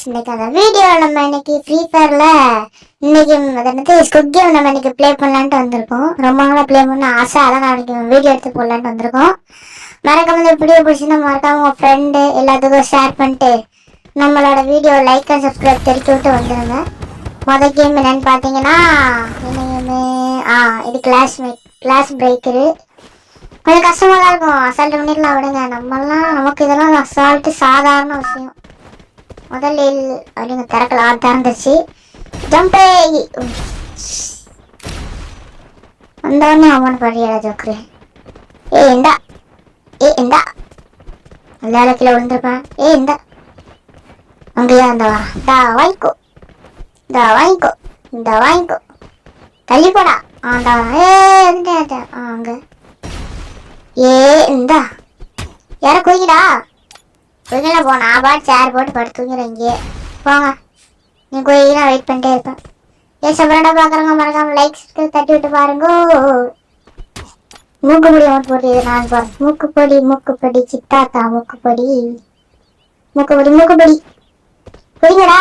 இன்னைக்கு அந்த வீடியோ நம்ம இன்னைக்கு ஃப்ரீ ஃபயர்ல இன்னைக்கு என்னது ஸ்குட் கேம் நம்ம இன்னைக்கு ப்ளே பண்ணலான்ட்டு வந்திருக்கோம். ரொம்ப நாளாக ப்ளே பண்ண ஆசை, அதான் நாளைக்கு வீடியோ எடுத்து போடலான்ட்டு வந்திருக்கோம். மறக்காம இந்த வீடியோ பிடிச்சிருந்தா மறக்காம உங்க ஃப்ரெண்டு எல்லாத்துக்கும் ஷேர் பண்ணிட்டு நம்மளோட வீடியோ லைக் அண்ட் சப்ஸ்கிரைப் தெரிவித்து விட்டு வந்துடுங்க. மொதல் கேம் என்னன்னு பார்த்தீங்கன்னா இது கிளாஸ் பிரேக்கரு. கொஞ்சம் கஷ்டமாக தான் இருக்கும், அசால்ட்டு பண்ணிடலாம் விடுங்க. நமக்கு இதெல்லாம் அசால்ட்டு சாதாரண விஷயம். முதல்ல அப்படிங்க திறக்கலாம், திறந்துச்சு. ஜம்பே வந்தவொடனே அவன் படியாடா ஜோக்கரு. இந்தா இந்தா எல்லா கீழே விழுந்துருப்பேன். இந்தா அங்கேயா இந்தவா வாங்கிக்கோ, வாங்கிக்கோ, வாங்கிக்கோ, தள்ளி போடா. அங்க இந்தா யார குயிக்கடா குயிக்கல போனா பாட்டு சேர் போட்டு படுத்து தூங்கிறேன். இங்கே போங்க, நீ குயிக்கலாம் வெயிட் பண்ணிட்டே இருப்பேன். சப்பரண்டா பாக்குறவங்க மறக்காம லைக்ஸ் தட்டி விட்டு பாருங்க. மூக்குப்பொடி அவன் போட்டு நான் பாரு, மூக்குப்பொடி மூக்குப்பொடி சித்தாத்தா மூக்குப்பொடி மூக்குப்பொடி மூக்குப்பொடி குயிங்கடா.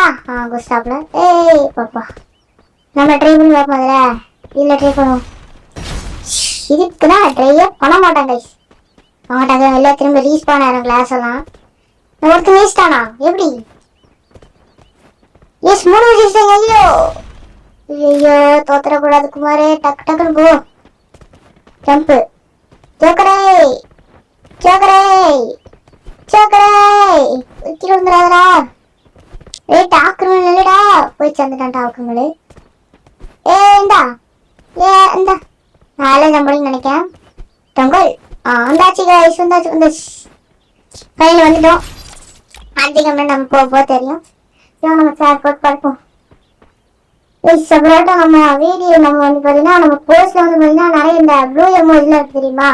குஸ்டாப்ல பாப்பா நம்ம ட்ரை பண்ணி பார்ப்போம். அதில் இல்லை ட்ரை பண்ணுவோம். இதுக்குதான் ட்ரையே பண்ண மாட்டாங்க. அவங்கட்டாங்க வெளில திரும்ப ரீஸ்பான் ஆயிரும் கிளாஸ் எல்லாம். ஒருத்தர் வேஸ்டானா எப்படி? எஸ் 3 வச்சுட்டாங்க. ஐயோ தோத்துறக்கூடாது குமாரே, டக்கு டக்குன்னு போ. ஜம்பு ஜோக்கரே ஜோக்கரே ஜோக்கரே கீழே வந்துடாதடா. ஆக்கிரமணம் இல்லடா, போய் சேர்ந்துட்டான்டா ஆக்கிரமணி. இந்தா இந்தா நாளே நம்மளும் நினைக்கிறேன். தொங்கல் வந்தாச்சு கைஸ், வந்தாச்சு கையில் வந்துட்டோம். அதிகமாக நம்ம போக தெரியும். நம்ம சேர் போட்டு பார்ப்போம். செப்பரேட்டாக நம்ம வீடியோ நம்ம வந்து பார்த்தீங்கன்னா நம்ம போஸ்ட்ல வந்து பார்த்தீங்கன்னா நிறைய இந்த ப்ளூ எமோஜிலாம் இருக்கு தெரியுமா?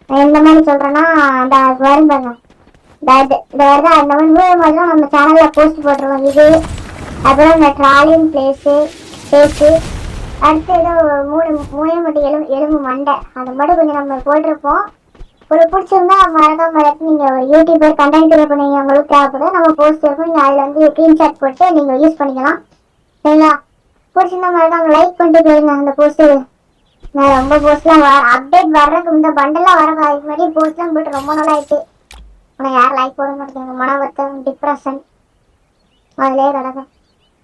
எந்த மாதிரி சொல்கிறேன்னா அந்த வரும் பாருங்க, இந்த வருதா இந்த மாதிரி ப்ளூ எமோஜிலாம் நம்ம சேனலில் போஸ்ட் போட்டுருவோம். இது அப்புறம் இந்த ட்ராலிங் பிளேஸு அடுத்து ஏதோ மூணே மட்டும் எலும்பு மண்டை அந்த மட்டும் கொஞ்சம் நம்ம போட்டிருப்போம். ஒரு பிடிச்சிருந்தா மறக்காம நீங்கள் ஒரு யூடியூபர் கண்டென்ட் கிரியேட் பண்ணி உங்களுக்கு தேவைப்படுது நம்ம போஸ்ட் இருக்கும். நீங்கள் அதில் வந்து ஸ்க்ரீன்ஷாட் போட்டு நீங்கள் யூஸ் பண்ணிக்கலாம். சரிங்களா? பிடிச்சிருந்தா மறக்காம லைக் பண்ணிட்டு போயிருங்க. அந்த போஸ்ட்டு நான் ரொம்ப போஸ்ட்லாம் அப்டேட் வர்றதுக்கு இந்த பண்டெல்லாம் வரக்கு அதுக்கு முன்னாடி போஸ்ட்லாம் போட்டு ரொம்ப நாள் ஆயிடுச்சு. ஆனால் யார் லைக் போட மாட்டேங்க, மன வருத்தம் டிப்ரெஷன் அதிலே கிடக்கும்.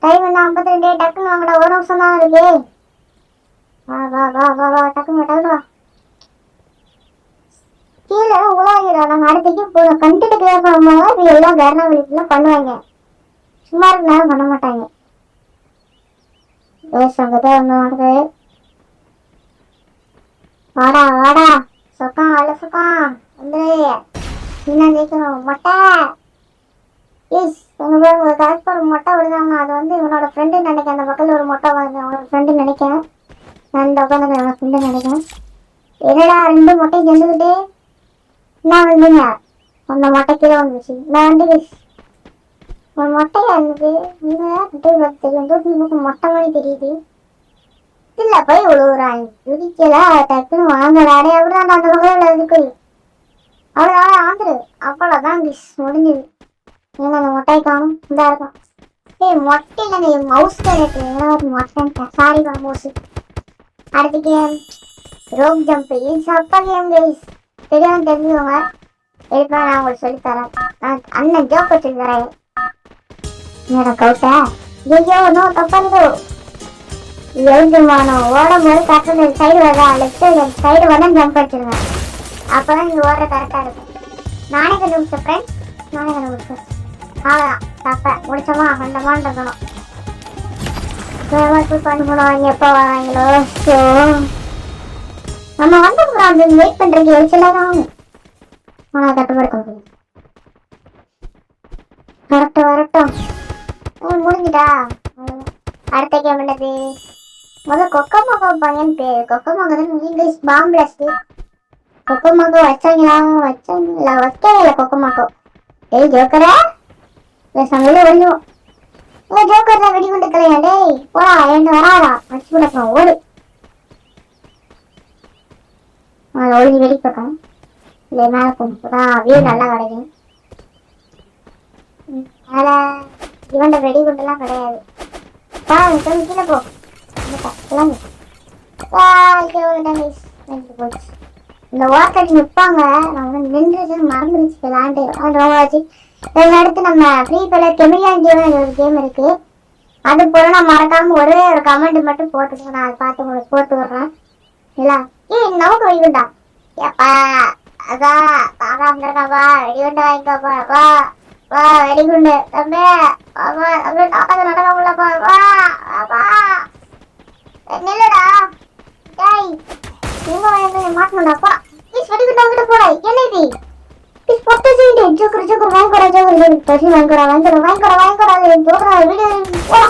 டைம் வந்து 52 டக்குன்னு வாங்கடா, ஒரு நிமிஷம் தான் இருக்கு. வா வா வா வா வா டக்குன்னு வா. கீழே உலாகிறா. நாங்கள் அடுத்துக்கு போதும் கண்டிட்டு கிளியர் பண்ணும்போது இது எல்லாம் கர்ணாவளிக்குலாம் பண்ணுவாங்க, சும்மா இருக்கு நேரம் பண்ண மாட்டாங்க. அங்கதான் ஒன்று நடக்குது. வாடா வாடா சொக்கான் அவ்வளோ சொக்கான் வந்து இன்னும் ஜெயிக்கணும். மொட்டை உங்களுக்கு கரெக்ட் ஒரு மொட்டை விடுதாங்க. அது வந்து இவனோட ஃப்ரெண்டுன்னு நினைக்கிறேன். அந்த பக்கத்தில் ஒரு மொட்டை வாங்க அவனோட ஃப்ரெண்டுன்னு நினைக்கிறேன். நான் இந்த உட்காந்து என்னோட ஃப்ரெண்டுன்னு நினைக்கிறேன். என்னடா 2 மொட்டையும் சேர்ந்துக்கிட்டே என்ன வந்துங்க? அந்த மொட்டை கீழே வந்துச்சு. நான் வந்து ஒரு மொட்டையா இருந்தது. தெரியும் தூக்கி மொட்டை மாதிரி தெரியுது. இல்லை போய் விழுவுறாங்க துடிக்கல டக்குன்னு வாங்கடாடே. அப்படிதான் அந்த பக்கம் இருக்கு. அவ்வளோதான் ஆந்துரு. அவ்வளோதான் முடிஞ்சுது. ஏங்க அந்த மொட்டையை காணும் இதா இருக்கும். மொட்டை இல்லைங்க மவுஸ் தான் இருக்கு. மொட்டை சாரி மவுஸ். அடுத்த கேம் ரோப் ஜம்ப். இது சப்பா கேம் கைஸ், தெரியாம தெரிஞ்சுக்கோங்க. எடுப்பா நான் உங்களுக்கு சொல்லித்தரேன். நான் அண்ணன் ஜோக்க சொல்லி தரேன். என்னோட கவுட்டா ஐயோ இன்னும் தப்பா இருக்கோ. எழுந்துமானோ ஓடும் போது கரெக்டாக சைடு வரதா லெஃப்ட் சைடு வந்து ஜம்ப் அடிச்சிருங்க. அப்போதான் நீங்கள் ஓடுற கரெக்டாக இருக்கும். நானே கண்டுபிடிச்சேன் ஃப்ரெண்ட்ஸ், நானே கண்டுபிடிச்சேன். அவ்வளோதான் தப்ப முடிச்சோமா கண்டமான்னு இருக்கணும். போய் பண்ணணும் எப்போ வராங்களோ. ஸோ நம்ம வந்து வெயிட் பண்ணுறதுக்கு எரிச்சலாக ஆனால் கட்டுப்படுத்த முடியும். வரட்டும் முடிஞ்சுடா. அடுத்த கேம் என்னது? முதல் கொக்கமாக பையன் பேர் கொக்கமாக தான் இங்கிலீஷ் பாம்பிளஸ்ட். கொக்கமாக வச்சாங்களா வைக்கல கொக்கமாக்கோ. ஜோக்கரா சமையல ஒழிஞ்சுவோம். ஜோக்கர் தான் வெடி கொண்டு கலையா. போடா 2 வராதா வச்சு கொடுப்போம். ஓடு ஒழிஞ்சு வெடி பக்கம் இல்லை மேலே போகும். வியூ நல்லா கிடைக்கும். மேலே இவன்ட வெடி குண்டெல்லாம் கிடையாது. கீழே போ. இந்த ஓட்டடி நிற்பாங்க. நம்ம நின்றுச்சு மறந்துருச்சு விளாண்டு ரோவாச்சு. அடுத்து நம்ம ஃப்ரீ ஃபயர் கெமிலியன் கேம் ஒரு கேம் இருக்கு. அது போல நான் மறக்காம ஒரே ஒரு கமெண்ட் மட்டும் போட்டுக்கோ. நான் அதை பார்த்து உங்களுக்கு போட்டு விடுறேன். இல்ல நமக்கு வெடிகுண்டா ஏப்பா அதான் தாரா இருந்திருக்காப்பா வெடிகுண்டு வாங்கிக்கப்பா வா வா வெடிகுண்டு தம்பி வா அப்படியே தாத்தா நடக்க முடியலப்பா வா வா நில்லுடா டேய் எங்க வாங்க மாட்டணும்டாப்பா ப்ளீஸ் வெடிகுண்டு வாங்கிட்டு போடா என்ன இது ப்ளீஸ் பத்து செகண்ட் ஜோக்கர் ஜோக்கர் வாங்கிக்கடா ஜோக்கர் பசி வாங்கிக்கடா ஜோக்கரா வீடியோ போடா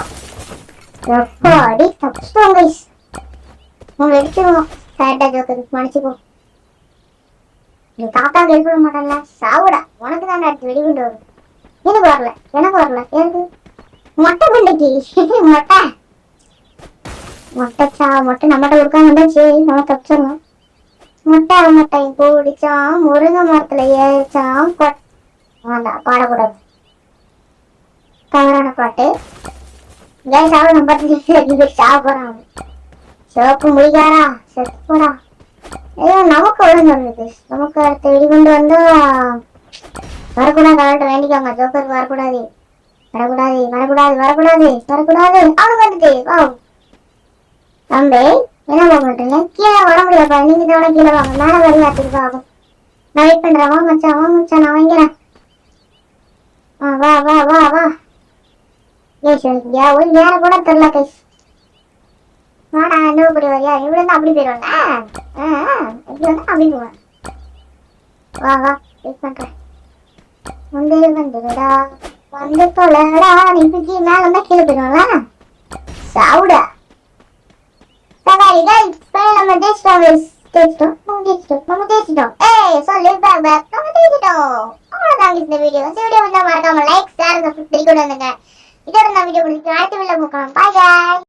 எப்பா அடி தப்பிச்சிட்டோம் கைஸ். உங்க வெடிச்சிருவோம் கரெக்டா ஜோக்கர் மன்னிச்சுக்கோ. நீ தாத்தாக்கு ஹெல்ப் பண்ண மாட்டேன்ல சாவுடா உனக்கு தான் அடுத்து வெடிகுண்டு வரும். எனக்கு வரல எனக்கு மொட்டை குண்டைக்கு மொட்டை நம்மகிட்ட கொடுக்காம சரி நம்ம தப்பிச்சிடலாம். மொட்டை கூடிச்சான் முருங்கை மரத்துல ஏறிச்சான் வேண்டாம் பாடக்கூடாது தவறான பாட்டு. சாவு நம்ம சாவ போறான் சிவப்பு முடிக்காரா செத்து போடா. நமக்கு ஒழுங்கு நமக்கு அடுத்த வெடிகுண்டு வந்து வரக்கூடாது. அவள்கிட்ட வேண்டிக்காங்க ஜோக்கருக்கு வரக்கூடாது அவனுக்கு வந்துட்டு வா தம்பி என்ன பண்றீங்க கீழே வர முடியாப்பா. நீங்க தவிர கீழே வாங்க மேல வரி வாத்திருப்பா ஆகும். நான் வெயிட் பண்றேன். வா மச்சான் நான் வாங்கிறேன். வா வா வா வா ஒரு நேரம் கூட தெரியல கைஸ். வாடா என்ன இப்படி வரியா இப்படி வந்து அப்படி போயிடுவாங்க. இப்படி வந்து அப்படி போவேன். வா வெயிட் பண்றேன். வந்துடா வந்து தொலைடா நீ மேல வந்தா கீழே போயிடுவாங்களா சாவுடா. நம்ம தேய்ச்சிட்டோம். அவ்வளவுதான் இந்த வீடியோ வந்து மறக்காம லைக் ஷேர் சப்ஸ்கிரைப் பண்ணிக்கோங்க. இதோட நான் வீடியோ முடிச்சு அடுத்த வீடியோ பார்க்கலாம். பாய்.